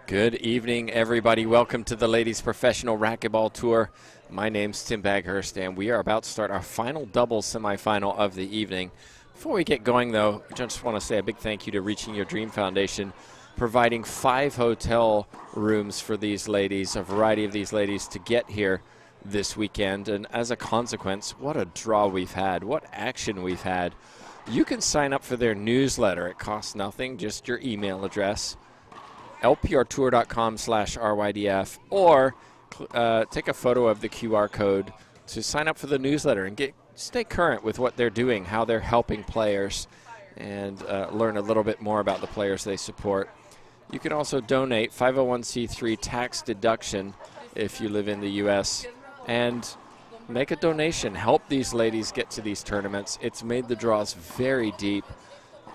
Good evening, everybody. Welcome to the Ladies Professional Racquetball Tour. My name's Tim Baghurst, and we are about to start our final doubles semifinal of the evening. Before we get going, though, I just want to say a big thank you to Reaching Your Dream Foundation, providing 5 hotel rooms for these ladies, a variety of these ladies, to get here this weekend. And as a consequence, what a draw we've had, what action we've had. You can sign up for their newsletter. It costs nothing, just your email address. lprtour.com/RYDF, or take a photo of the QR code to sign up for the newsletter and stay current with what they're doing, how they're helping players, and learn a little bit more about the players they support. You can also donate 501c3 tax deduction if you live in the U.S. and make a donation. Help these ladies get to these tournaments. It's made the draws very deep,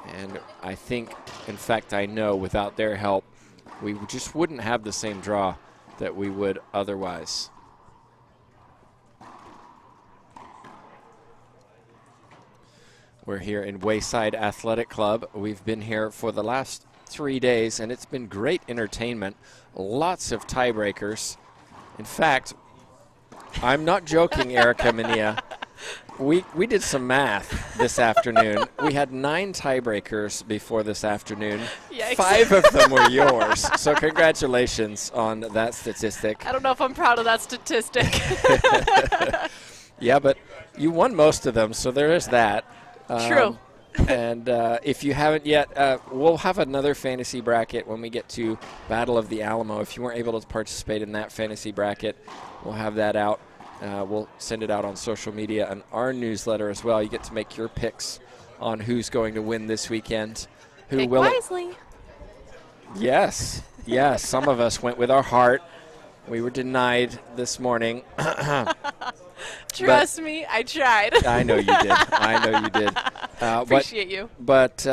and I think, in fact, I know without their help, we just wouldn't have the same draw that we would otherwise. We're here in Wayside Athletic Club. We've been here for the last 3 days, and it's been great entertainment. Lots of tiebreakers. In fact, I'm not joking, Erica Mania. We did some math this afternoon. We had 9 tiebreakers before this afternoon. Yikes. 5 of them were yours. So congratulations on that statistic. I don't know if I'm proud of that statistic. Yeah, but you won most of them, so there is that. True. And if you haven't yet, we'll have another fantasy bracket when we get to Battle of the Alamo. If you weren't able to participate in that fantasy bracket, we'll have that out. We'll send it out on social media and our newsletter as well. You get to make your picks on who's going to win this weekend. Pick wisely. Yes. Yes. Some of us went with our heart. We were denied this morning. Trust me, I tried. I know you did. I know you did. Appreciate you. But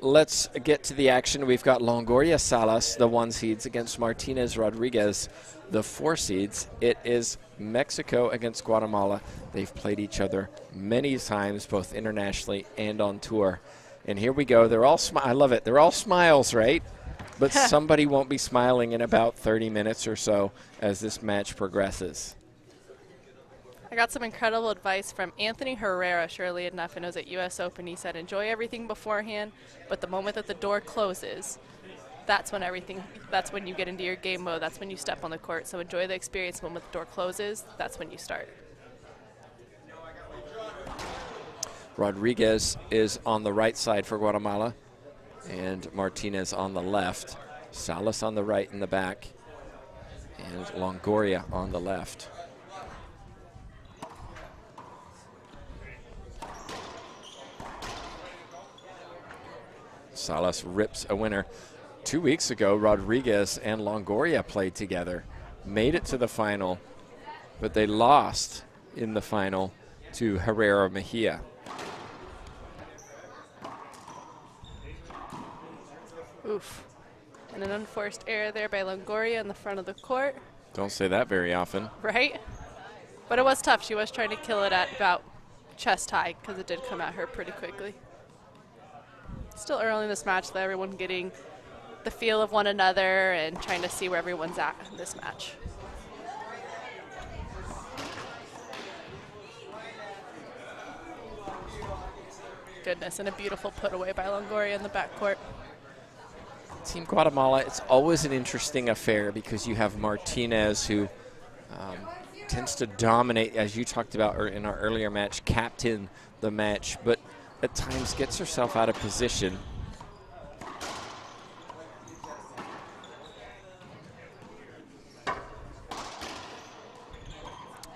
let's get to the action. We've got Longoria Salas, the 1 seeds, against Martinez Rodriguez, the 4 seeds. It is Mexico against Guatemala. They've played each other many times, both internationally and on tour. And here we go. They're all I love it. They're all smiles, right? But somebody won't be smiling in about 30 minutes or so as this match progresses. I got some incredible advice from Anthony Herrera, surely enough, and it was at U.S. Open. He said, enjoy everything beforehand, but the moment that the door closes, that's when you get into your game mode. That's when you step on the court. So enjoy the experience. When the door closes, that's when you start. Rodriguez is on the right side for Guatemala, and Martinez on the left. Salas on the right in the back, and Longoria on the left. Salas rips a winner. 2 weeks ago, Rodriguez and Longoria played together, made it to the final, but they lost in the final to Herrera Mejia. Oof. And an unforced error there by Longoria in the front of the court. Don't say that very often. Right? But it was tough. She was trying to kill it at about chest high because it did come at her pretty quickly. Still early in this match, though, everyone getting the feel of one another and trying to see where everyone's at in this match. Goodness, and a beautiful put away by Longoria in the backcourt. Team Guatemala, it's always an interesting affair because you have Martinez, who tends to dominate, as you talked about in our earlier match, captain the match, but at times gets herself out of position.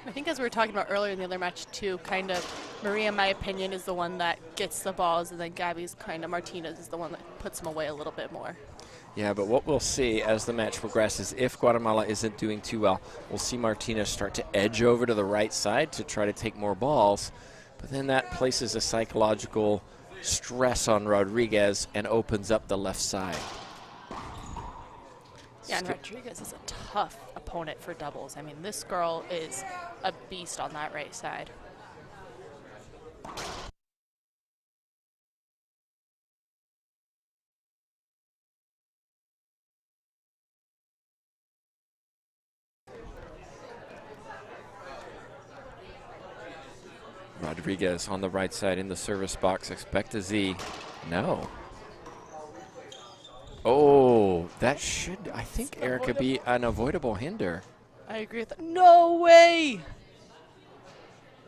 I think as we were talking about earlier in the other match too, kind of Maria, in my opinion, is the one that gets the balls, and then Gabby's kind of Martinez is the one that puts them away a little bit more. Yeah, but what we'll see as the match progresses, if Guatemala isn't doing too well, we'll see Martinez start to edge over to the right side to try to take more balls, but then that places a psychological stress on Rodriguez and opens up the left side. Yeah, and Rodriguez is a tough opponent for doubles. I mean, this girl is a beast on that right side. Rodriguez on the right side in the service box. Expect a Z. No. Oh, that should, I think, Erica, be an avoidable hinder. I agree with that. No way!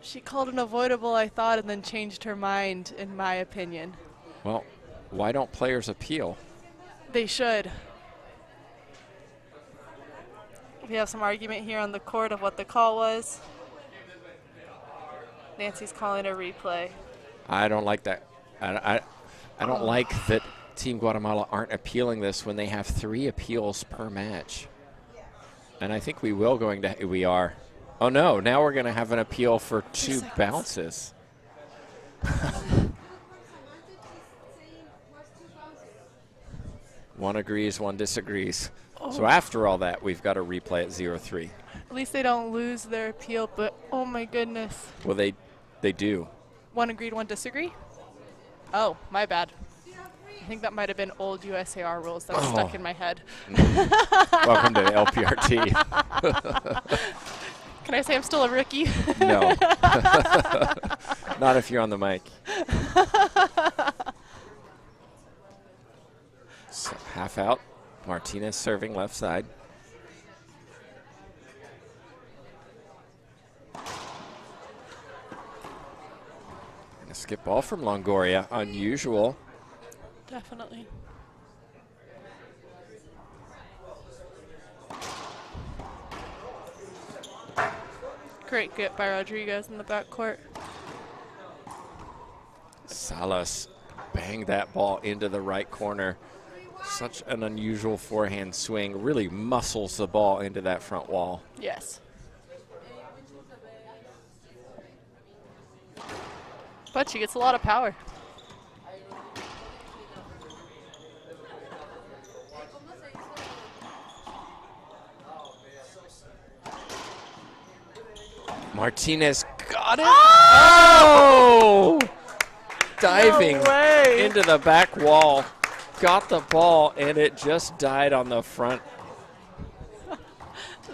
She called an avoidable, I thought, and then changed her mind, in my opinion. Well, why don't players appeal? They should. We have some argument here on the court of what the call was. Nancy's calling a replay. I don't like that. I don't like that Team Guatemala aren't appealing this when they have 3 appeals per match. And I think we will we are. Oh no, now we're going to have an appeal for 2 bounces. One agrees, one disagrees. Oh. So after all that, we've got a replay at 0-3. At least they don't lose their appeal, but oh my goodness. Well, they do. One agreed, one disagreed? Oh, my bad. I think that might have been old USAR rules that was stuck in my head. Welcome to LPRT. Can I say I'm still a rookie? No. Not if you're on the mic. So half out. Martinez serving left side. And a skip ball from Longoria. Unusual. Definitely. Great get by Rodriguez in the backcourt. Salas banged that ball into the right corner. Such an unusual forehand swing. Really muscles the ball into that front wall. Yes. But she gets a lot of power. Martinez got it. Oh! Diving into the back wall. Got the ball, and it just died on the front.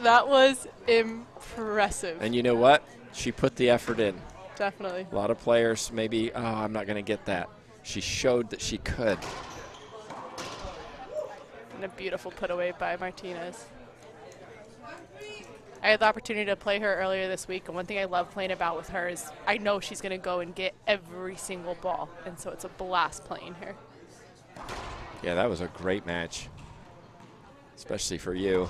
That was impressive. And you know what? She put the effort in. Definitely. A lot of players maybe, oh, I'm not going to get that. She showed that she could. And a beautiful put away by Martinez. I had the opportunity to play her earlier this week, and one thing I love playing about with her is I know she's going to go and get every single ball, and so it's a blast playing her. Yeah, that was a great match, especially for you.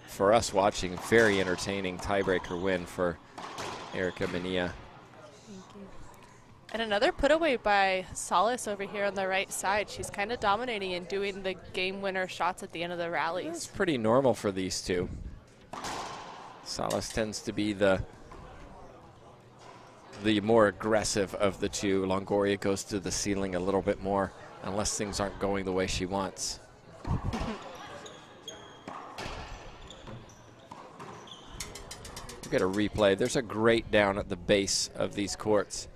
For us watching, very entertaining tiebreaker win for Erica Mania. And another put away by Salas over here on the right side. She's kind of dominating and doing the game winner shots at the end of the rallies. It's pretty normal for these two. Salas tends to be the more aggressive of the two. Longoria goes to the ceiling a little bit more unless things aren't going the way she wants. Look at a replay. There's a grate down at the base of these courts.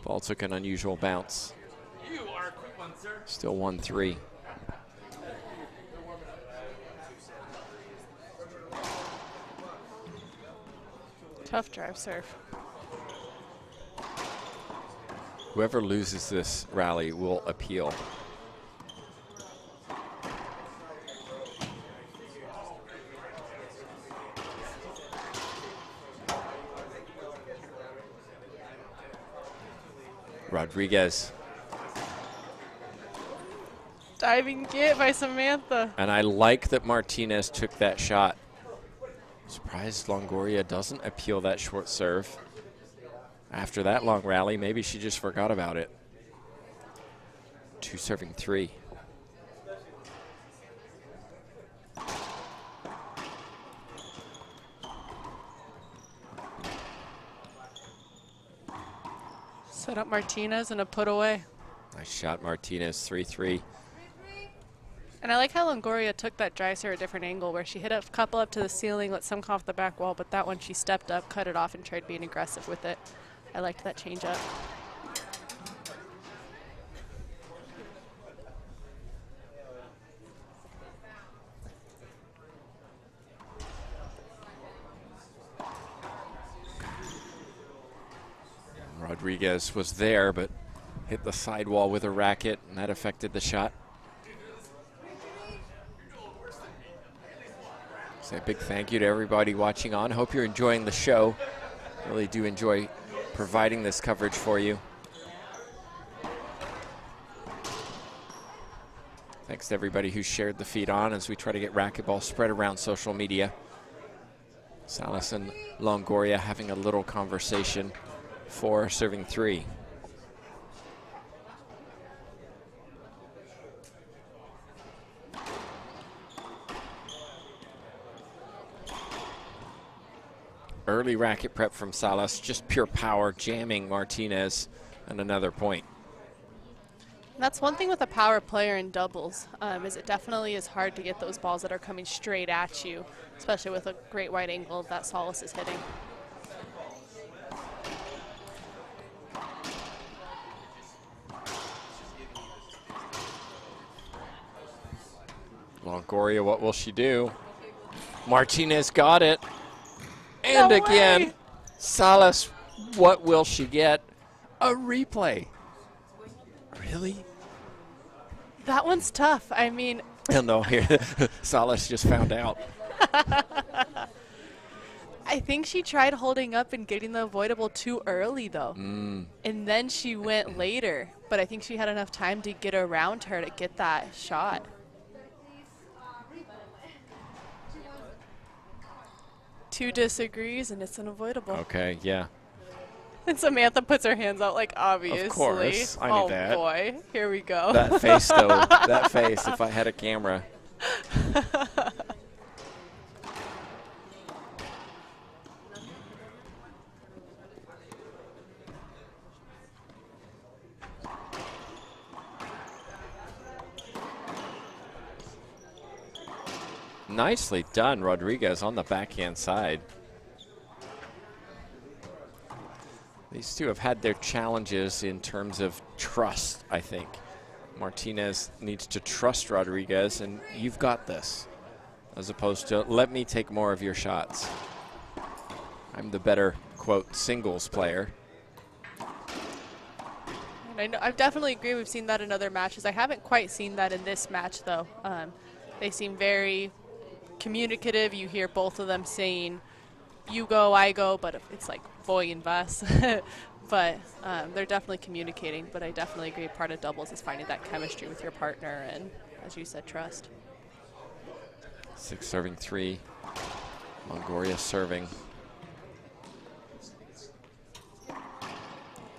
Ball took an unusual bounce. You are a quick one, sir. Still 1-3. Tough drive serve. Whoever loses this rally will appeal. Rodriguez. Diving get by Samantha. And I like that Martinez took that shot. Surprised Longoria doesn't appeal that short serve. After that long rally, maybe she just forgot about it. 2 serving 3. Set up Martinez and a put away. Nice shot, Martinez, 3-3. And I like how Longoria took that dry serve a different angle where she hit a couple up to the ceiling, let some come off the back wall, but that one she stepped up, cut it off, and tried being aggressive with it. I liked that change up. Rodriguez was there, but hit the sidewall with a racket, and that affected the shot. So a big thank you to everybody watching on. Hope you're enjoying the show. Really do enjoy providing this coverage for you. Thanks to everybody who shared the feed on as we try to get racquetball spread around social media. Salas and Longoria having a little conversation for serving 3. Early racket prep from Salas, just pure power, jamming Martinez, and another point. That's one thing with a power player in doubles, is it definitely is hard to get those balls that are coming straight at you, especially with a great wide angle that Salas is hitting. Longoria, what will she do? Martinez got it. And No again, way. Salas, what will she get? A replay. Really? That one's tough. I mean, Oh no, here, Salas just found out. I think she tried holding up and getting the avoidable too early, though. And then she went later. But I think she had enough time to get around her to get that shot. Two disagrees, and it's unavoidable. Okay, yeah. And Samantha puts her hands out like, obviously. Of course, I knew that. Oh, boy. Here we go. That face, though, that face, if I had a camera. Nicely done, Rodriguez on the backhand side. These two have had their challenges in terms of trust, I think. Martinez needs to trust Rodriguez, and you've got this, as opposed to let me take more of your shots. I'm the better, quote, singles player. And I definitely agree. We've seen that in other matches. I haven't quite seen that in this match, though. They seem very communicative. You hear both of them saying, you go, I go, but it's like boy and bus. But they're definitely communicating. But I definitely agree part of doubles is finding that chemistry with your partner and, as you said, trust. 6 serving 3. Longoria serving.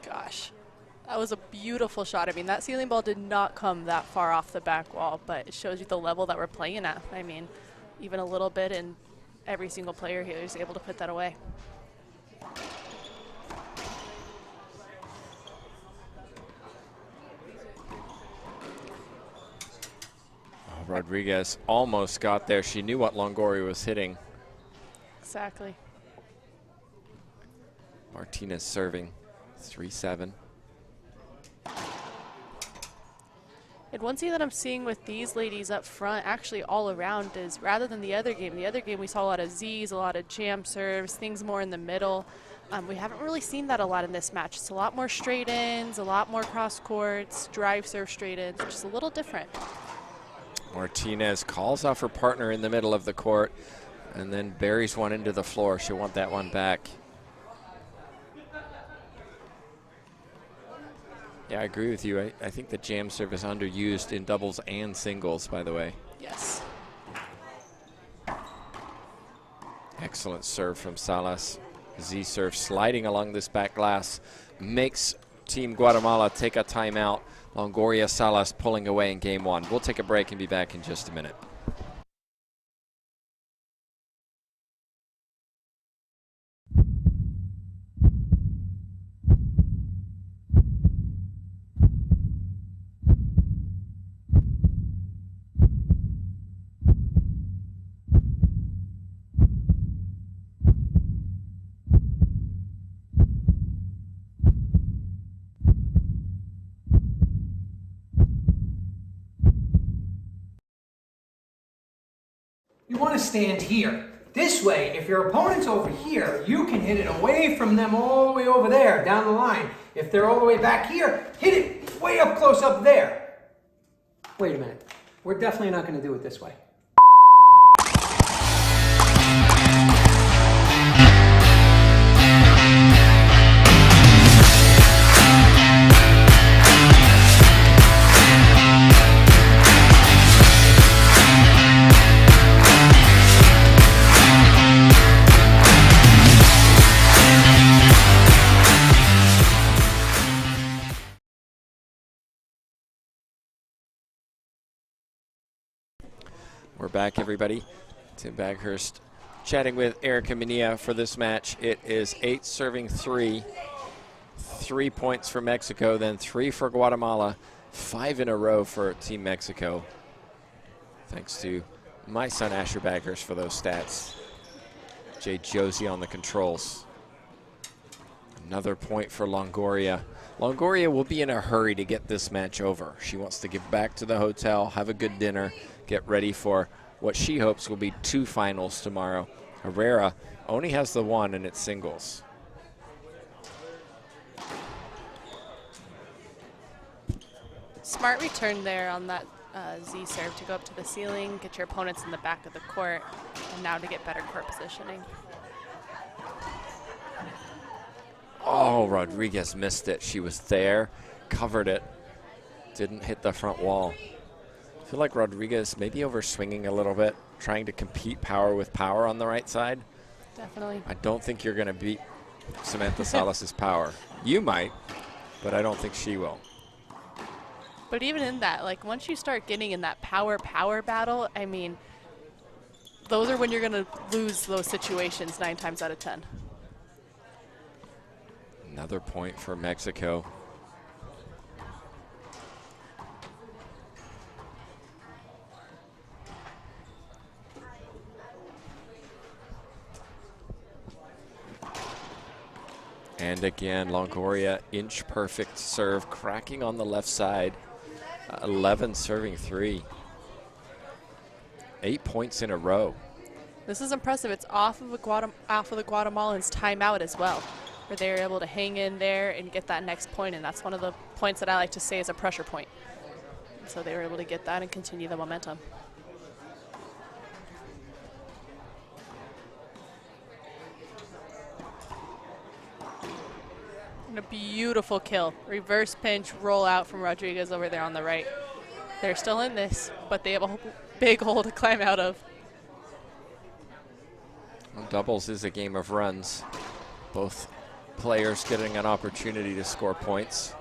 Gosh, that was a beautiful shot. I mean, that ceiling ball did not come that far off the back wall, but it shows you the level that we're playing at. I mean, even a little bit, and every single player here is able to put that away. Oh, Rodriguez almost got there. She knew what Longoria was hitting. Exactly. Martinez serving 3-7. And one thing that I'm seeing with these ladies up front, actually all around, is rather than the other game we saw a lot of Zs, a lot of jam serves, things more in the middle. We haven't really seen that a lot in this match. It's a lot more straight ins, a lot more cross courts, drive serve straight ins, which is a little different. Martinez calls off her partner in the middle of the court and then buries one into the floor. She'll want that one back. Yeah, I agree with you. I think the jam serve is underused in doubles and singles, by the way. Yes. Excellent serve from Salas. Z serve sliding along this back glass makes Team Guatemala take a timeout. Longoria, Salas pulling away in game 1. We'll take a break and be back in just a minute. You want to stand here. This way, if your opponent's over here, you can hit it away from them all the way over there, down the line. If they're all the way back here, hit it way up close up there. Wait a minute. We're definitely not going to do it this way. We're back, everybody. Tim Baghurst chatting with Erica Mania for this match. It is 8 serving 3. 3 points for Mexico, then 3 for Guatemala. 5 in a row for Team Mexico. Thanks to my son Asher Baghurst for those stats. Jay Josie on the controls. Another point for Longoria. Longoria will be in a hurry to get this match over. She wants to get back to the hotel, have a good dinner, get ready for what she hopes will be 2 finals tomorrow. Herrera only has the 1, and it's singles. Smart return there on that Z serve to go up to the ceiling, get your opponents in the back of the court, and now to get better court positioning. Oh, Rodriguez missed it. She was there, covered it, didn't hit the front wall. I feel like Rodriguez maybe overswinging a little bit, trying to compete power with power on the right side. Definitely. I don't think you're going to beat Samantha Salas' power. You might, but I don't think she will. But even in that, like once you start getting in that power battle, I mean, those are when you're going to lose those situations 9 times out of 10. Another point for Mexico. And again, Longoria, inch perfect serve, cracking on the left side. 11 serving 3. 8 points in a row. This is impressive. It's off of the Guatemalans' timeout as well, where they're able to hang in there and get that next point, and that's one of the points that I like to say is a pressure point. So they were able to get that and continue the momentum. And a beautiful kill. Reverse pinch, roll out from Rodriguez over there on the right. They're still in this, but they have a big hole to climb out of. Well, doubles is a game of runs. Both players getting an opportunity to score points.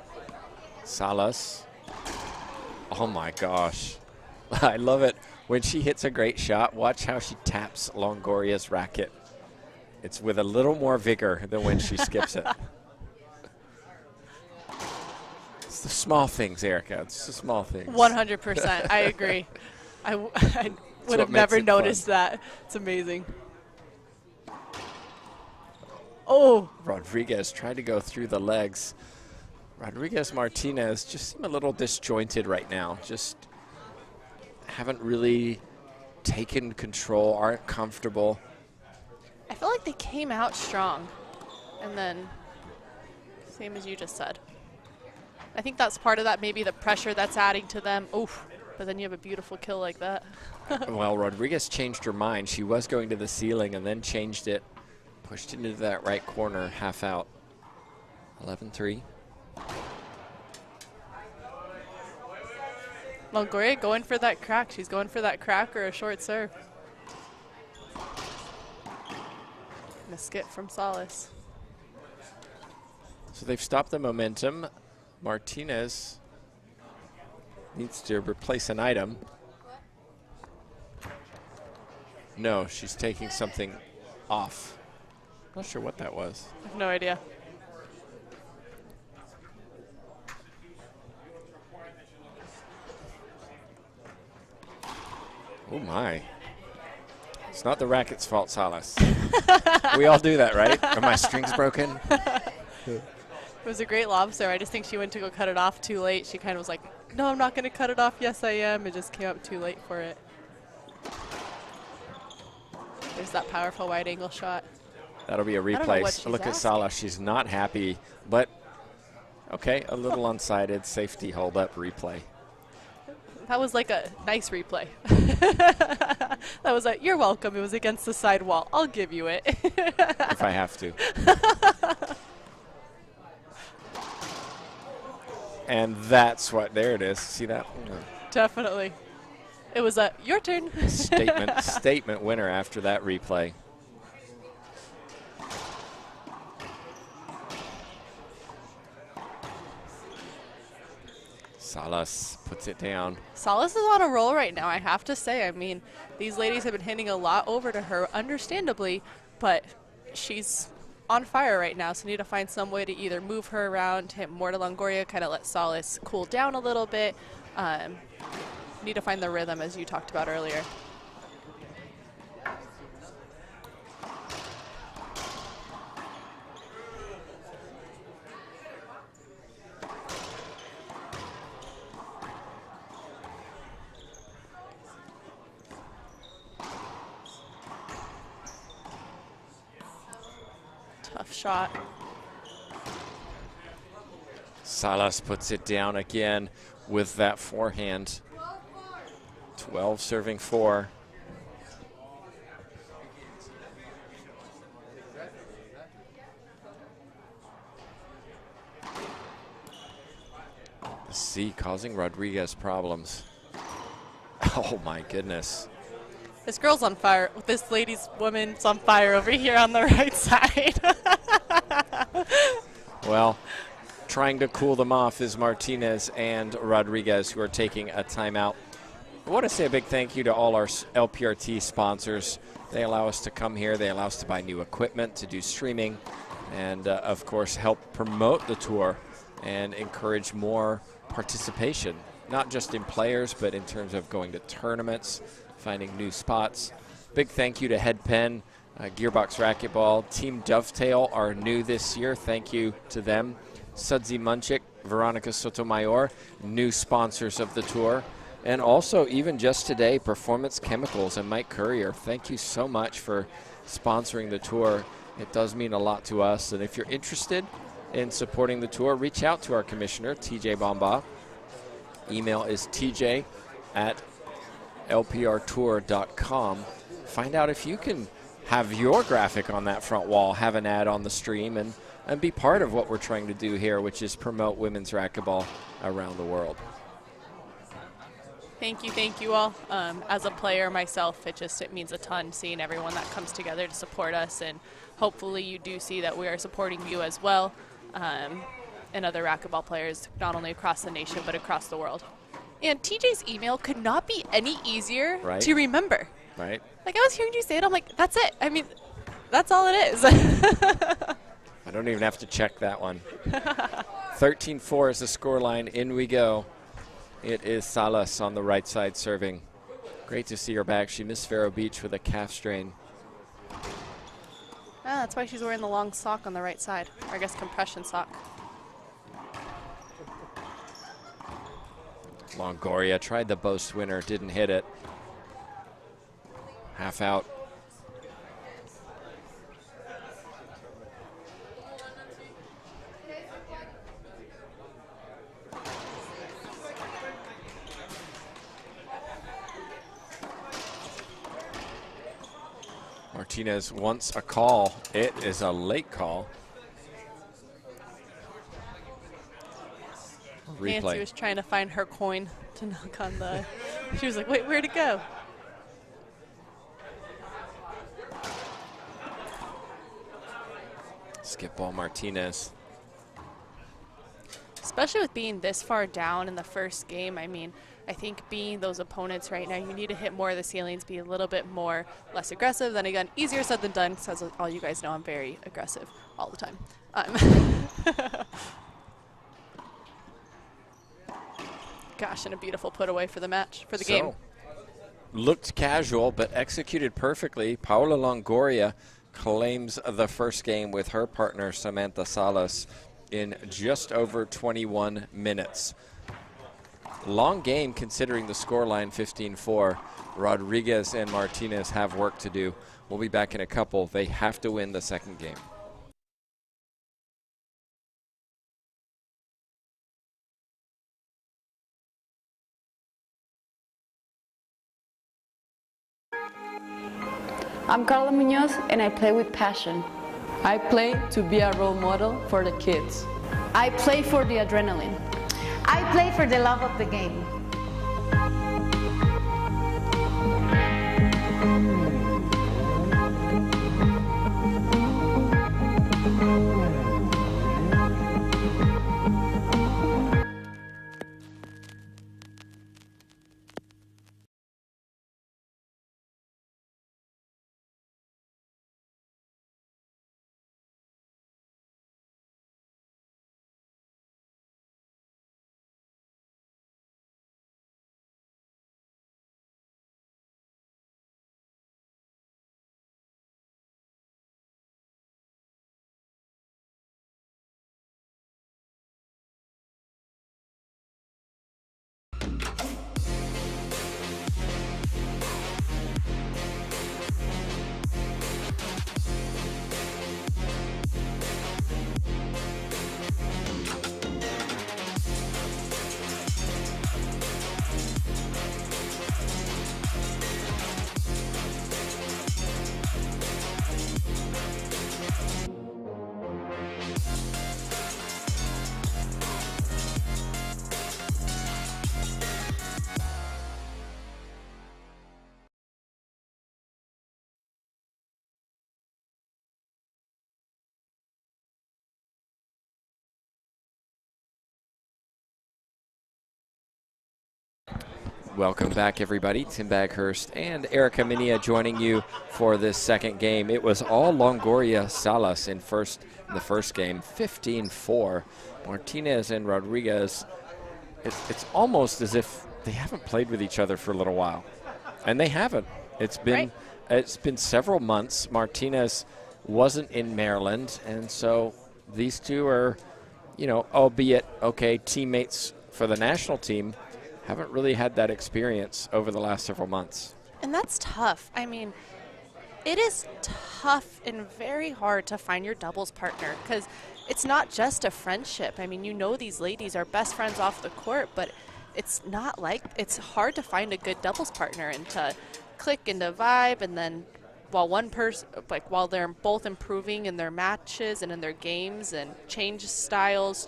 Salas. Oh my gosh. I love it. When she hits a great shot, watch how she taps Longoria's racket. It's with a little more vigor than when she skips it. It's the small things, Erica. It's the small things. 100%. I agree. I would have never noticed that. It's amazing. Oh. Rodriguez tried to go through the legs. Rodriguez Martinez just seem a little disjointed right now. Just haven't really taken control, aren't comfortable. I feel like they came out strong. And then, same as you just said. I think that's part of that, maybe the pressure that's adding to them. Oof. But then you have a beautiful kill like that. Well, Rodriguez changed her mind. She was going to the ceiling and then changed it. Pushed into that right corner, half out. 11-3. Longoria going for that crack. She's going for that crack or a short serve. And a skip from Salas. So they've stopped the momentum. Martinez needs to replace an item. No, she's taking something off. Not sure what that was. I have no idea. Oh my. It's not the racket's fault, Salas. We all do that, right? Are my strings broken? It was a great lob serve. I just think she went to go cut it off too late. She kind of was like, no, I'm not going to cut it off. Yes, I am. It just came up too late for it. There's that powerful wide angle shot. That'll be a don't know replay. what she's Look at asking. Salas. She's not happy, but okay, a little unsighted. Safety hold up replay. That was like a nice replay. That was a, you're welcome. It was against the side wall. I'll give you it. If I have to. And that's what, there it is. See that? Definitely. It was a, your turn. Statement winner after that replay. Salas puts it down. Salas is on a roll right now, I have to say. I mean, these ladies have been hitting a lot over to her, understandably, but she's on fire right now, so need to find some way to either move her around, hit more to Longoria, kind of let Salas cool down a little bit. Need to find the rhythm, as you talked about earlier. Tough shot. Salas puts it down again with that forehand. 12 serving 4. The C causing Rodriguez problems. Oh my goodness. This girl's on fire. This woman's on fire over here on the right side. Well, trying to cool them off is Martinez and Rodriguez, who are taking a timeout. I want to say a big thank you to all our LPRT sponsors. They allow us to come here. They allow us to buy new equipment, to do streaming, and of course help promote the tour and encourage more participation, not just in players, but in terms of going to tournaments, finding new spots. Big thank you to Head Pen, Gearbox Racquetball, Team Dovetail are new this year. Thank you to them. Sudsy Munchik, Veronica Sotomayor, new sponsors of the tour. And also, even just today, Performance Chemicals and Mike Courier. Thank you so much for sponsoring the tour. It does mean a lot to us. And if you're interested in supporting the tour, reach out to our commissioner, TJ Bomba. Email is tj@lprtour.com. Find out if you can have your graphic on that front wall, have an ad on the stream, and be part of what we're trying to do here, which is promote women's racquetball around the world. Thank you all. As a player myself, it means a ton seeing everyone that comes together to support us, and hopefully you do see that we are supporting you as well, and other racquetball players, not only across the nation, but across the world. And TJ's email could not be any easier to remember. Right. Like, I was hearing you say it, I'm like, that's it. I mean, that's all it is. I don't even have to check that one. 13-4 is the scoreline. In we go. It is Salas on the right side serving. Great to see her back. She missed Vero Beach with a calf strain. That's why she's wearing the long sock on the right side, or I guess compression sock. Longoria tried the boast winner, didn't hit it. Half out. Martinez wants a call. It is a late call. Replay. Nancy was trying to find her coin to knock on the... She was like, wait, where'd it go? Skip ball Martinez. Especially with being this far down in the first game, I mean, I think being those opponents right now, you need to hit more of the ceilings, be a little bit less aggressive. Then again, easier said than done, because all you guys know I'm very aggressive all the time. Gosh, and a beautiful put away for the match, for the game. Looked casual, but executed perfectly. Paula Longoria claims the first game with her partner, Samantha Salas, in just over 21 minutes. Long game considering the scoreline 15-4. Rodriguez and Martinez have work to do. We'll be back in a couple. They have to win the second game. I'm Carla Munoz and I play with passion. I play to be a role model for the kids. I play for the adrenaline. I play for the love of the game. Welcome back, everybody. Tim Baghurst and Erica Minia joining you for this second game. It was all Longoria Salas in the first game, 15-4. Martinez and Rodriguez, it's almost as if they haven't played with each other for a little while. And they haven't. It's been several months. Martinez wasn't in Maryland, and so these two are, albeit, okay, teammates for the national team, haven't really had that experience over the last several months. And that's tough. I mean, it is tough and very hard to find your doubles partner because it's not just a friendship. I mean, these ladies are best friends off the court, but it's not like it's hard to find a good doubles partner and to click and to vibe. And then while they're both improving in their matches and in their games and change styles,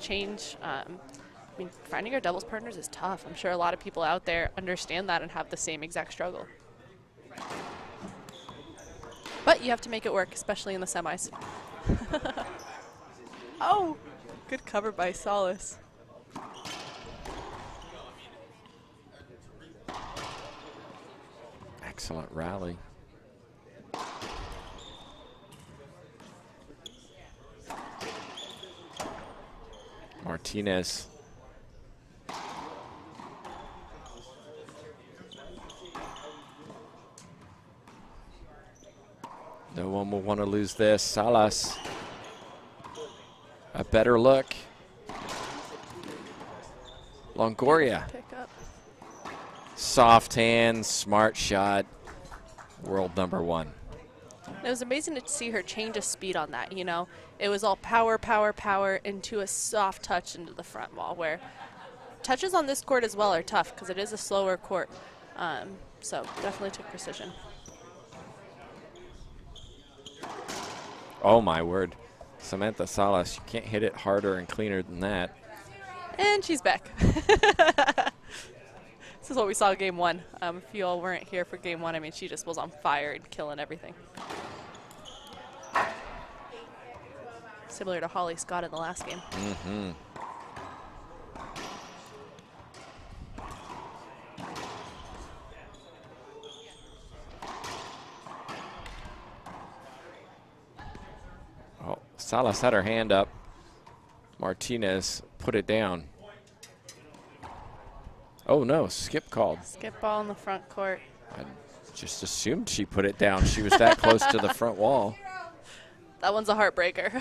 finding your doubles partners is tough. I'm sure a lot of people out there understand that and have the same exact struggle. But you have to make it work, especially in the semis. Oh, good cover by Salas. Excellent rally. Martinez. No one will want to lose this. Salas, a better look. Longoria. Pick up. Soft hand, smart shot. World number one. It was amazing to see her change of speed on that, It was all power, power, power into a soft touch into the front wall, where touches on this court as well are tough because it is a slower court. So definitely took precision. Oh, my word. Samantha Salas, you can't hit it harder and cleaner than that. And she's back. This is what we saw game one. If you all weren't here for game one, I mean, she just was on fire and killing everything. Similar to Holly Scott in the last game. Mm-hmm. Oh, Salas had her hand up. Martinez put it down. Oh no, skip called. Skip ball in the front court. I just assumed she put it down. She was that close to the front wall. That one's a heartbreaker.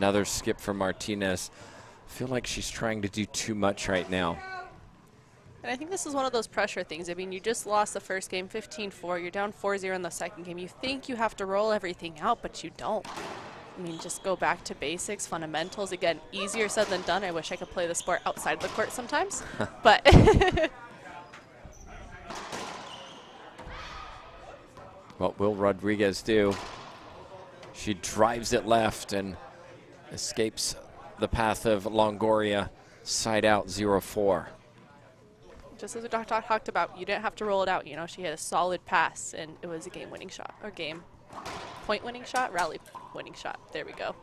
Another skip from Martinez. I feel like she's trying to do too much right now. And I think this is one of those pressure things. I mean, you just lost the first game 15-4. You're down 4-0 in the second game. You think you have to roll everything out, but you don't. I mean, just go back to basics, fundamentals. Again, easier said than done. I wish I could play the sport outside the court sometimes. But What will Rodriguez do? She drives it left and escapes the path of Longoria. Side out, 0-4. just as we talked about, you didn't have to roll it out. You know, she had a solid pass, and it was a game-winning shot, or game point-winning shot, rally-winning shot. There we go.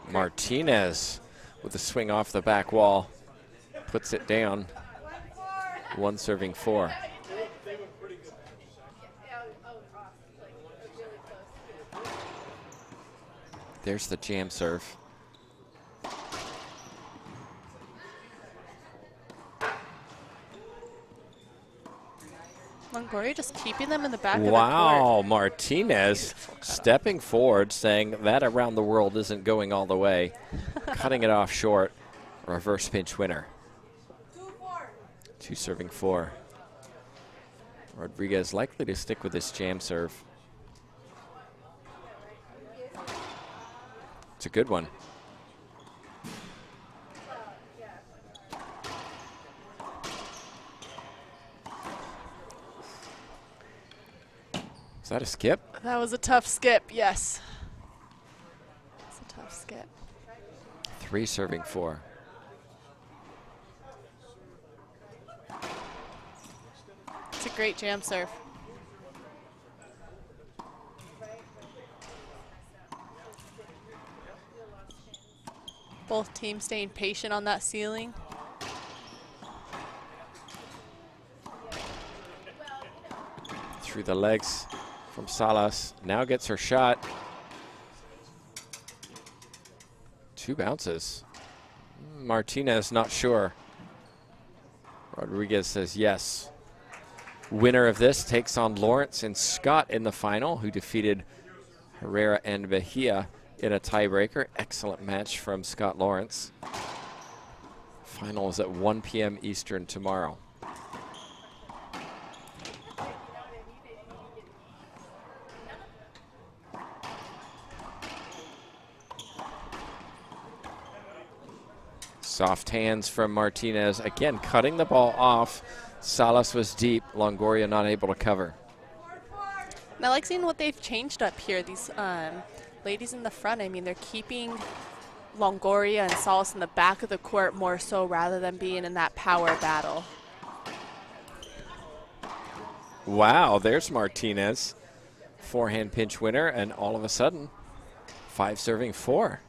Martinez with a swing off the back wall, puts it down. 1-4. There's the jam serve. Longoria just keeping them in the back of the Wow, court. Martinez stepping forward, saying that around the world isn't going all the way. Cutting it off short. Reverse pinch winner. 2-4. Rodriguez likely to stick with this jam serve. It's a good one. Is that a skip? That was a tough skip, yes. It's a tough skip. 3-4. It's a great jam serve. Both teams staying patient on that ceiling. Through the legs from Salas. Now gets her shot. 2 bounces. Martinez not sure. Rodriguez says yes. Winner of this takes on Lawrence and Scott in the final, who defeated Herrera and Mejia in a tiebreaker. Excellent match from Scott Lawrence. Final is at 1 p.m. Eastern tomorrow. Soft hands from Martinez. Again, cutting the ball off. Salas was deep. Longoria not able to cover. And I like seeing what they've changed up here. These ladies in the front, I mean, they're keeping Longoria and Salas in the back of the court more so rather than being in that power battle. Wow, there's Martinez. Forehand pinch winner, and all of a sudden, 5-4.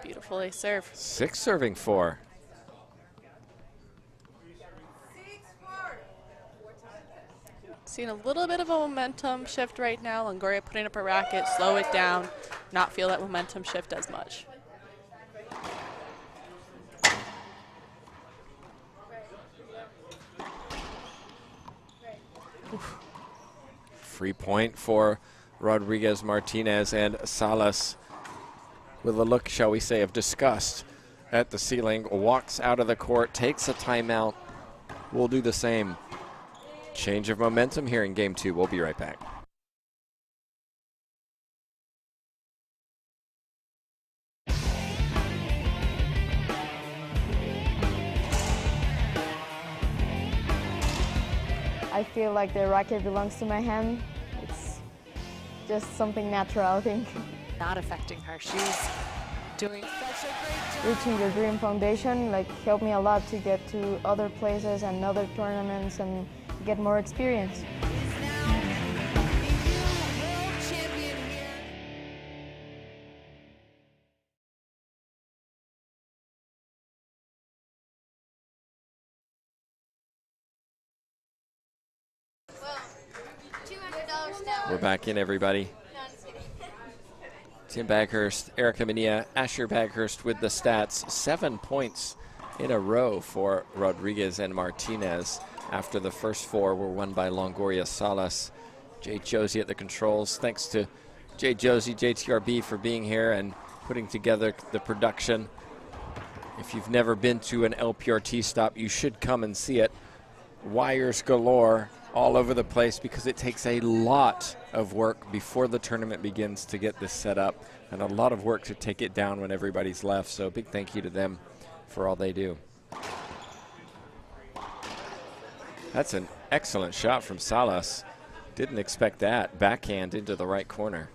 Beautiful ace serve. 6-4. Seeing a little bit of a momentum shift right now. Longoria putting up a racket, slow it down, not feel that momentum shift as much. Free point for Rodriguez, Martinez, and Salas with a look, shall we say, of disgust at the ceiling. Walks out of the court, takes a timeout. We'll do the same. Change of momentum here in game 2. We'll be right back. I feel like the racket belongs to my hand. It's just something natural, I think. Not affecting her. She's doing such a great job. Reaching the Dream Foundation helped me a lot to get to other places and other tournaments and get more experience. We're back in, everybody. Tim Baghurst, Erica Mania, Asher Baghurst with the stats. 7 points in a row for Rodriguez and Martinez after the first 4 were won by Longoria, Salas. Jay Josie at the controls. Thanks to Jay Josie, JTRB, for being here and putting together the production. If you've never been to an LPRT stop, you should come and see it. Wires galore all over the place because it takes a lot of work before the tournament begins to get this set up, and a lot of work to take it down when everybody's left. So big thank you to them for all they do. That's an excellent shot from Salas. Didn't expect that. Backhand into the right corner.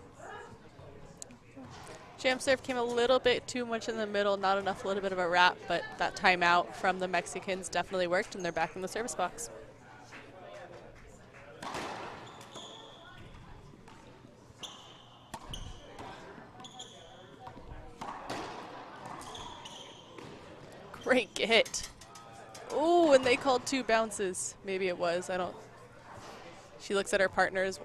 Jam serve came a little bit too much in the middle, not enough, a little bit of a wrap, but that timeout from the Mexicans definitely worked, and they're back in the service box. Great hit. Ooh, and they called 2 bounces. Maybe it was. I don't. She looks at her partners.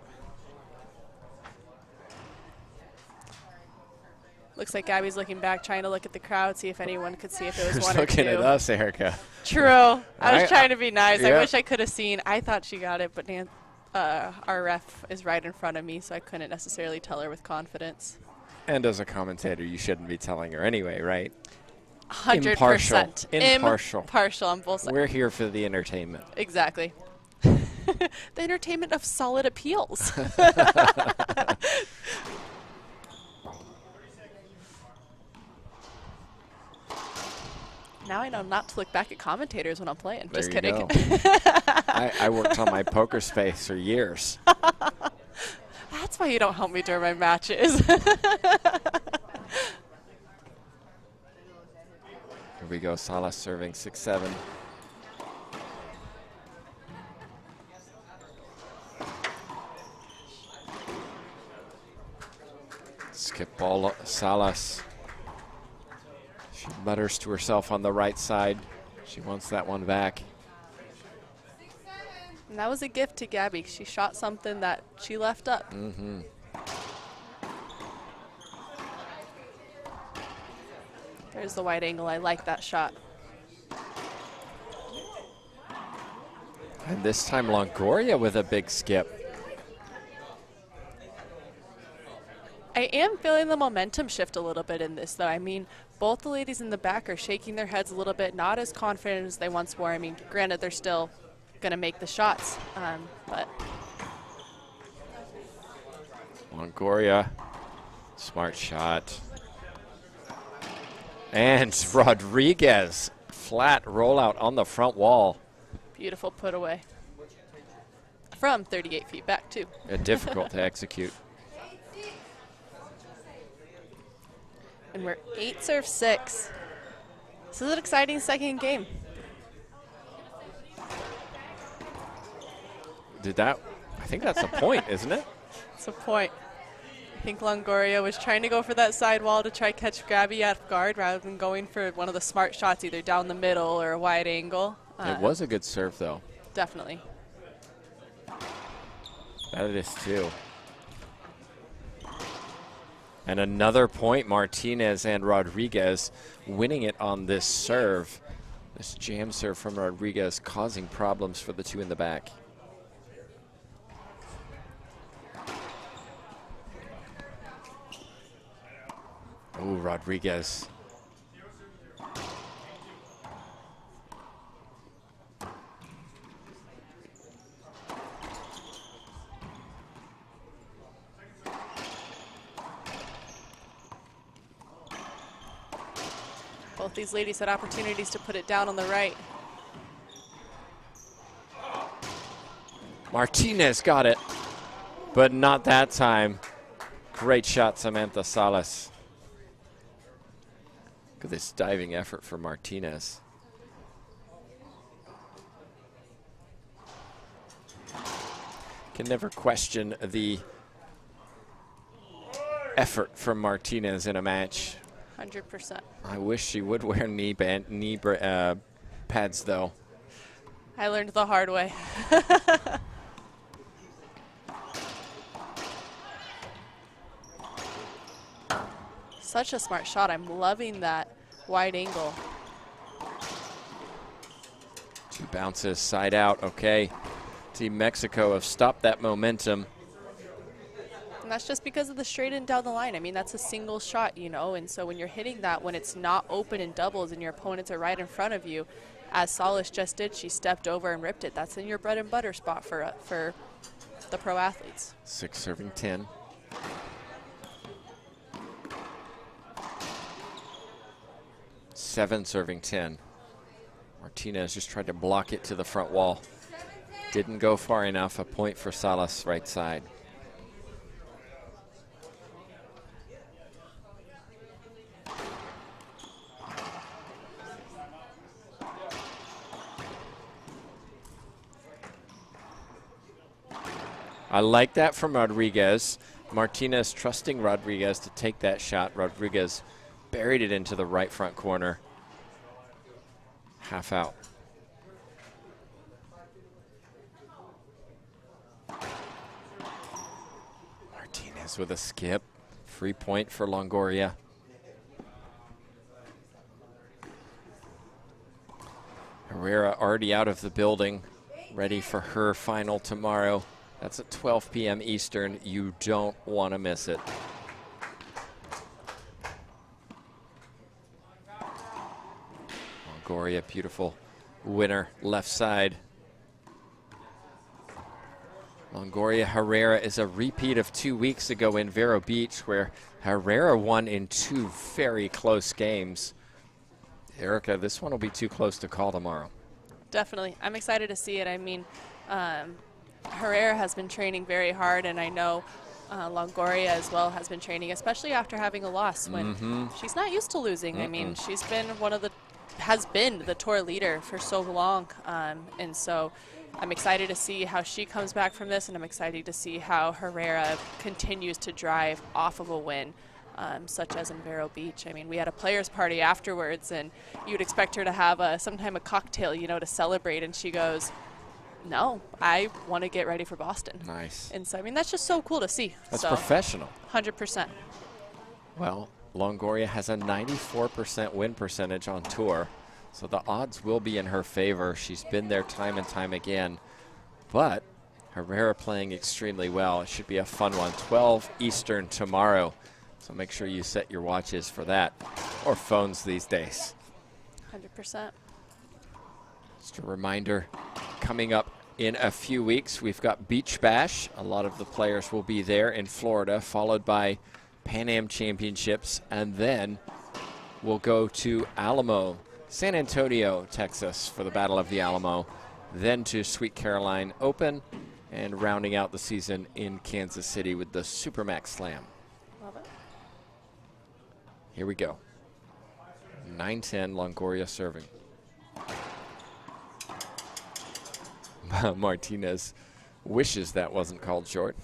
Looks like Gabby's looking back, trying to look at the crowd, see if anyone could see if it was one or 2. Looking at us, Erica. True. I was trying to be nice. Yeah. I wish I could have seen. I thought she got it, but our ref is right in front of me, so I couldn't necessarily tell her with confidence. And as a commentator, you shouldn't be telling her anyway, right? 100%. Impartial. Impartial on both sides. We're here for the entertainment. Exactly. The entertainment of solid appeals. Now I know not to look back at commentators when I'm playing. There Just you kidding. go. I worked on my poker space for years. That's why you don't help me during my matches. Here we go, Salas serving 6-7. Skip ball, Salas. She mutters to herself on the right side. She wants that one back. And that was a gift to Gabby. She shot something that she left up. Mm-hmm. There's the wide angle. I like that shot. And this time Longoria with a big skip. I am feeling the momentum shift a little bit in this, though. I mean, both the ladies in the back are shaking their heads a little bit, not as confident as they once were. I mean, granted, they're still going to make the shots, but. Longoria, smart shot. And Rodriguez, flat rollout on the front wall. Beautiful put away. From 38 feet back, too. Difficult to execute. And we're 8-6. This is an exciting second game. I think that's a point, isn't it? It's a point. I think Longoria was trying to go for that sidewall to try catch Gabby off guard rather than going for one of the smart shots, either down the middle or a wide angle. It was a good serve, though. Definitely. That it is, too. And another point, Martinez and Rodriguez winning it on this serve. This jam serve from Rodriguez causing problems for the two in the back. Oh, Rodriguez. Both these ladies had opportunities to put it down on the right. Martinez got it, but not that time. Great shot, Samantha Salas. Look at this diving effort for Martinez. Can never question the effort from Martinez in a match. 100%. I wish she would wear knee pads, though. I learned the hard way. Such a smart shot. I'm loving that wide angle. 2 bounces, side out. Okay. Team Mexico have stopped that momentum. And that's just because of the straight and down the line. I mean, that's a single shot, you know, and so when you're hitting that, when it's not open in doubles and your opponents are right in front of you, as Salas just did, she stepped over and ripped it. That's in your bread and butter spot for the pro athletes. 6 serving 10. Seven serving 10. Martinez just tried to block it to the front wall. Didn't go far enough. A point for Salas, right side. I like that from Rodriguez. Martinez trusting Rodriguez to take that shot. Rodriguez buried it into the right front corner. Half out. Martinez with a skip. Free point for Longoria. Herrera already out of the building, ready for her final tomorrow. That's at 12 p.m. Eastern. You don't want to miss it. Longoria, beautiful winner, left side. Longoria Herrera is a repeat of 2 weeks ago in Vero Beach, where Herrera won in 2 very close games. Erica, this one will be too close to call tomorrow. Definitely. I'm excited to see it. I mean, Herrera has been training very hard, and I know Longoria as well has been training, especially after having a loss when she's not used to losing. I mean, she's been has been the tour leader for so long, and so I'm excited to see how she comes back from this, and I'm excited to see how Herrera continues to drive off of a win, such as in Vero Beach. I mean, we had a players' party afterwards, and you'd expect her to have sometime a cocktail, you know, to celebrate, and she goes, no, I want to get ready for Boston. Nice. And so, I mean, that's just so cool to see. That's professional. 100%. Well, Longoria has a 94% win percentage on tour, so the odds will be in her favor. She's been there time and time again, but Herrera playing extremely well. It should be a fun one. 12 Eastern tomorrow, so make sure you set your watches for that, or phones these days. 100%. Just a reminder, coming up in a few weeks, we've got Beach Bash. A lot of the players will be there in Florida, followed by Pan Am Championships, and then we'll go to Alamo, San Antonio, Texas for the Battle of the Alamo, then to Sweet Caroline Open, and rounding out the season in Kansas City with the Supermax Slam. Love it. Here we go. 9-10, Longoria serving. Martinez wishes that wasn't called short.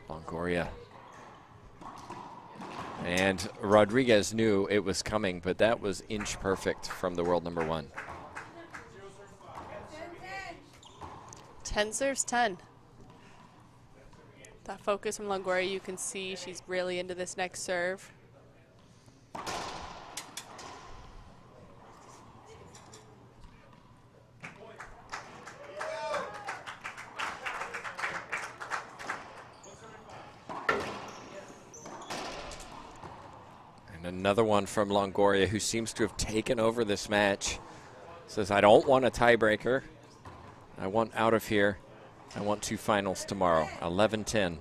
Longoria. And Rodriguez knew it was coming, but that was inch perfect from the world number 1. 10 serves 10. That focus from Longoria, you can see she's really into this next serve. Another one from Longoria, who seems to have taken over this match. Says, I don't want a tiebreaker. I want out of here. I want 2 finals tomorrow. 11-10.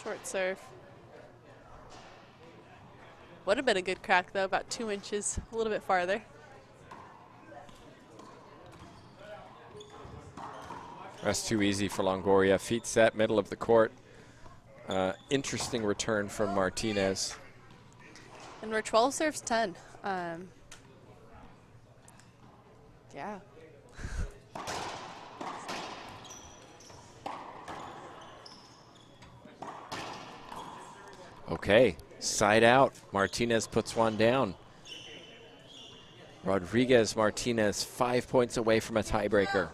Short serve. Would have been a good crack, though, about 2 inches, a little bit farther. That's too easy for Longoria. Feet set, middle of the court. Interesting return from Martinez. And we're 12 serves 10. Yeah. Okay, side out. Martinez puts one down. Rodriguez Martinez 5 points away from a tiebreaker.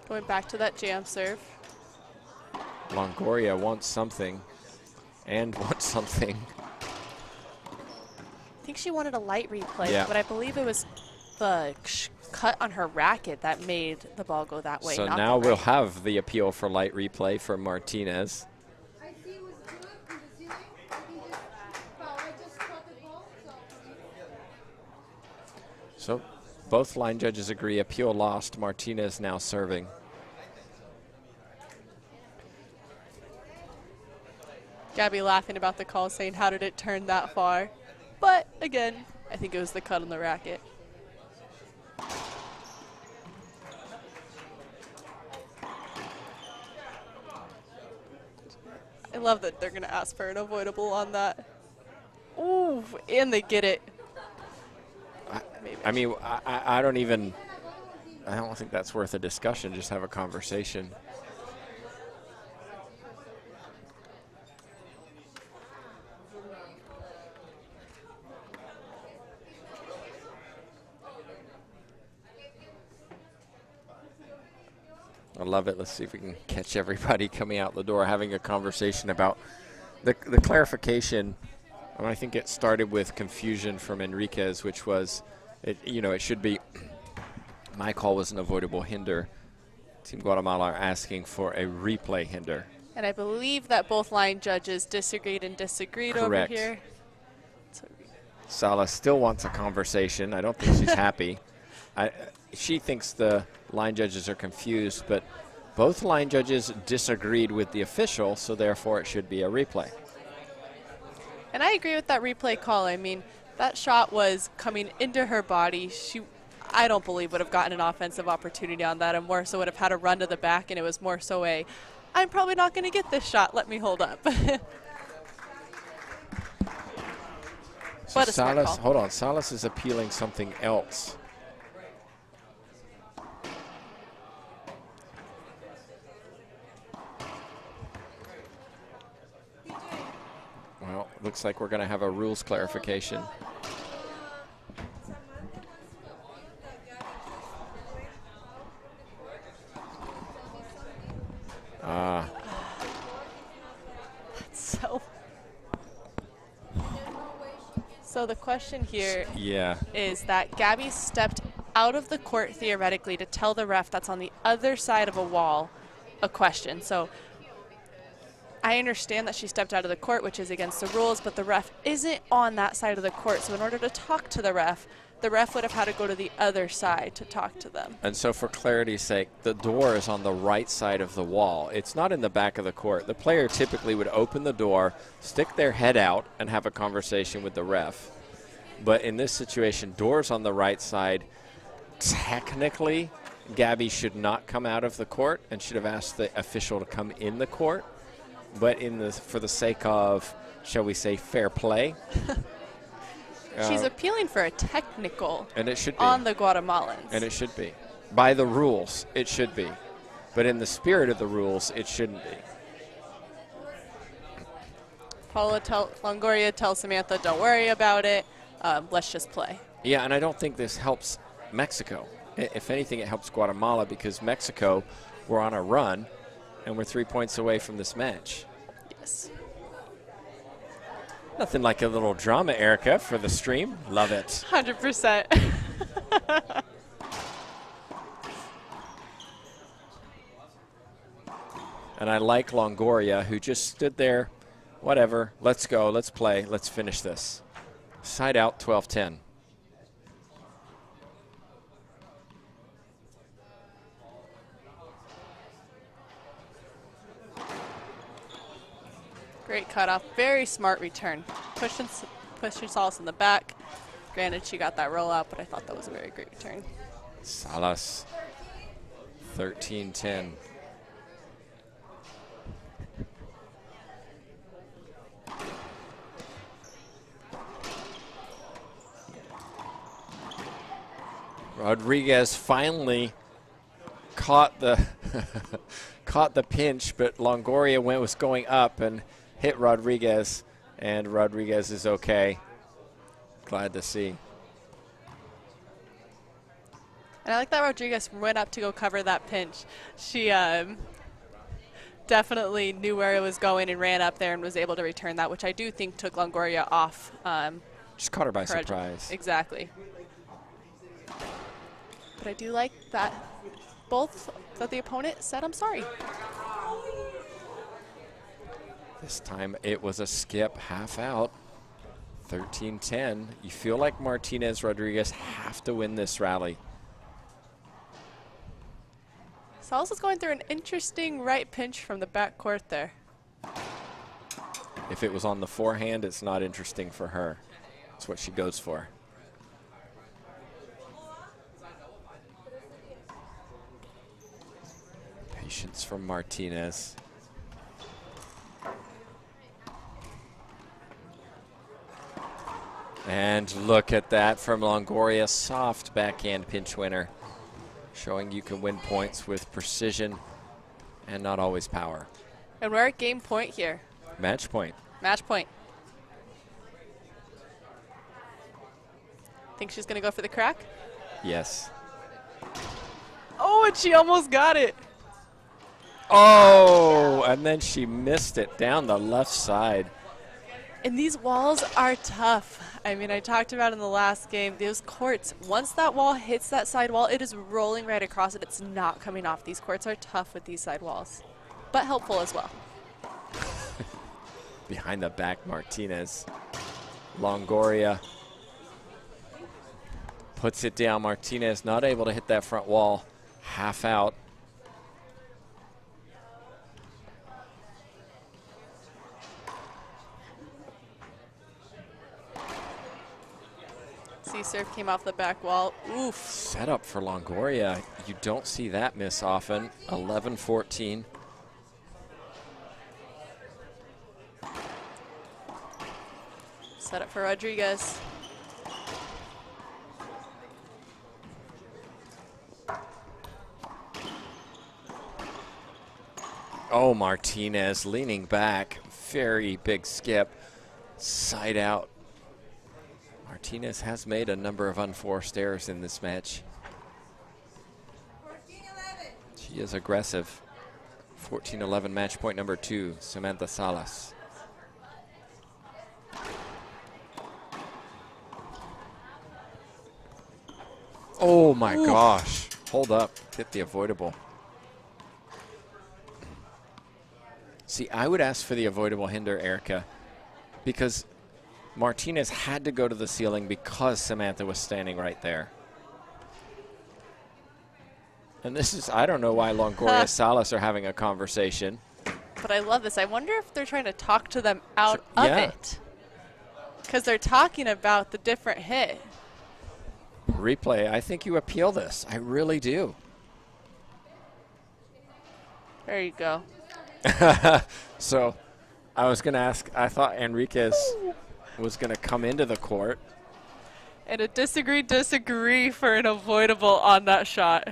Going back to that jam serve. Longoria wants something and wants something. I think she wanted a light replay, Yeah. but I believe it was the cut on her racket that made the ball go that way. So not now the we'll right. have the appeal for light replay for Martinez. So both line judges agree appeal lost. Martinez now serving. Gabby laughing about the call, saying, how did it turn that far? But again, I think it was the cut on the racket. I love that they're going to ask for an avoidable on that. Ooh, and they get it. I mean, I don't even, I don't think that's worth a discussion. Just have a conversation. I love it. Let's see if we can catch everybody coming out the door having a conversation about the clarification. And I think it started with confusion from Enriquez, which was, it should be, my call was an avoidable hinder. Team Guatemala are asking for a replay hinder. And I believe that both line judges disagreed Correct. over here. Salas still wants a conversation. I don't think she's happy. She thinks the line judges are confused, but both line judges disagreed with the official, so therefore it should be a replay. And I agree with that replay call. I mean, that shot was coming into her body. She, I don't believe, would have gotten an offensive opportunity on that, and more so would have had a run to the back, and it was more so I'm probably not going to get this shot. Let me hold up. So But a smart Salas, call. hold on, Salas is appealing something else. Well, looks like we're going to have a rules clarification. So the question here Yeah. is that Gabby stepped out of the court theoretically to tell the ref that's on the other side of a wall a question. So I understand that she stepped out of the court, which is against the rules, but the ref isn't on that side of the court. So in order to talk to the ref would have had to go to the other side to talk to them. And so for clarity's sake, the door is on the right side of the wall. It's not in the back of the court. The player typically would open the door, stick their head out, and have a conversation with the ref. But in this situation, door's on the right side. Technically, Gabby should not come out of the court and should have asked the official to come in the court. But for the sake of, shall we say, fair play. She's appealing for a technical and it should be on the Guatemalans. And it should be. By the rules, it should be. But in the spirit of the rules, it shouldn't be. Longoria tells Samantha, don't worry about it. Let's just play. Yeah, and I don't think this helps Mexico. If anything, it helps Guatemala because Mexico were on a run and we're 3 points away from this match. Yes. Nothing like a little drama, Erica, for the stream. Love it. 100%. And I like Longoria, who just stood there. Whatever. Let's go. Let's play. Let's finish this. Side out, 12-10. Great cutoff. Very smart return. Pushing Salas in the back. Granted, she got that roll out, but I thought that was a very great return. Salas, 13-10. Rodriguez finally caught the caught the pinch, but Longoria was going up and hit Rodriguez, and Rodriguez is okay. Glad to see. And I like that Rodriguez went up to go cover that pinch. She definitely knew where it was going and ran up there and was able to return that, which I do think took Longoria off. Just caught her by surprise. Exactly. But I do like that that the opponent said, I'm sorry. This time it was a skip, half out, 13-10. You feel like Martinez, Rodriguez have to win this rally. Salas is going through an interesting right pinch from the back court there. If it was on the forehand, it's not interesting for her. That's what she goes for. Patience from Martinez. And look at that from Longoria, soft backhand pinch winner. Showing you can win points with precision and not always power. And we're at game point here. Match point. Match point. Think she's going to go for the crack? Yes. Oh, and she almost got it. Oh, and then she missed it down the left side. And these walls are tough. I mean, I talked about in the last game, those courts, once that wall hits that side wall, it is rolling right across it. It's not coming off. These courts are tough with these side walls, but helpful as well. Behind the back, Martinez. Longoria puts it down. Martinez not able to hit that front wall. Half out. C-serve came off the back wall. Oof. Set up for Longoria. You don't see that miss often. 11-14. Set up for Rodriguez. Oh, Martinez leaning back. Very big skip. Side out. Martinez has made a number of unforced errors in this match. She is aggressive. 14-11 match point number 2, Samantha Salas. Oh my gosh. Hold up. Hit the avoidable. See, I would ask for the avoidable hinder, Erica, because Martinez had to go to the ceiling because Samantha was standing right there. And this is, I don't know why Longoria and Salas are having a conversation. But I love this. I wonder if they're trying to talk to them out of it. Because they're talking about the different hit. Replay, I think you appeal this. I really do. There you go. So I was going to ask, I thought Enriquez was going to come into the court. And a disagree for an avoidable on that shot.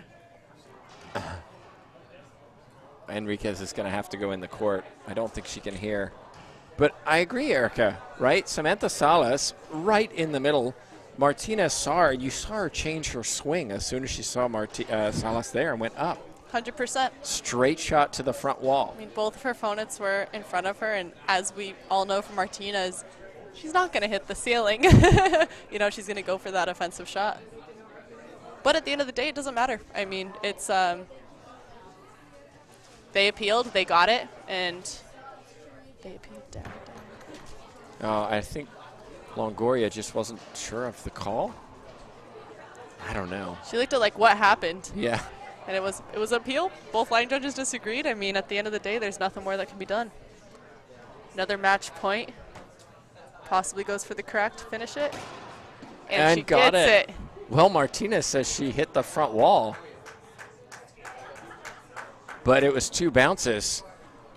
Enriquez is going to have to go in the court. I don't think she can hear. But I agree, Erica, right? Samantha Salas right in the middle. Martinez saw her. You saw her change her swing as soon as she saw Salas there and went up. 100%. Straight shot to the front wall. I mean, both of her opponents were in front of her, and as we all know from Martinez, she's not going to hit the ceiling. You know, she's going to go for that offensive shot. But at the end of the day, it doesn't matter. I mean, it's they appealed, they got it, and they appealed down. I think Longoria just wasn't sure of the call. I don't know. She looked at like what happened. Yeah. And it was appeal. Both line judges disagreed. I mean, at the end of the day, there's nothing more that can be done. Another match point. Possibly goes for the crack to finish it. And she got gets it. Well, Martinez says she hit the front wall. But it was 2 bounces.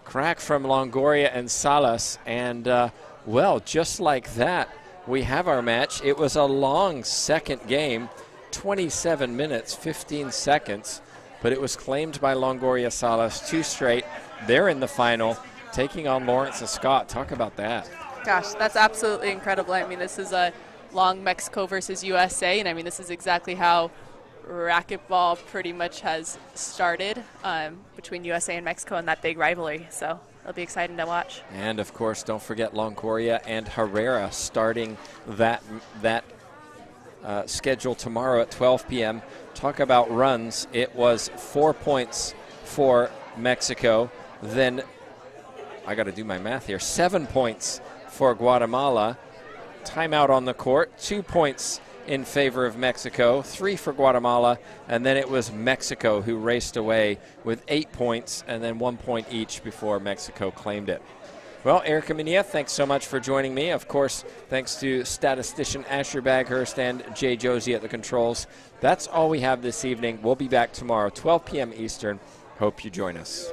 Crack from Longoria and Salas. And, well, just like that, we have our match. It was a long second game. 27 minutes, 15 seconds. but it was claimed by Longoria Salas, 2 straight. They're in the final, taking on Lawrence and Scott. Talk about that. Gosh, that's absolutely incredible. I mean, this is a long Mexico versus USA, and I mean, this is exactly how racquetball pretty much has started between USA and Mexico in that big rivalry. So it'll be exciting to watch. And of course, don't forget Longoria and Herrera starting that schedule tomorrow at 12 p.m. Talk about runs. It was 4 points for Mexico. Then I got to do my math here. 7 points for Guatemala. Timeout on the court. 2 points in favor of Mexico, 3 for Guatemala, and then it was Mexico who raced away with 8 points and then 1 point each before Mexico claimed it. Well, Erica Mania, thanks so much for joining me. Of course, thanks to statistician Asher Baghurst and Jay Josie at the controls. That's all we have this evening. We'll be back tomorrow, 12 p.m. Eastern. Hope you join us.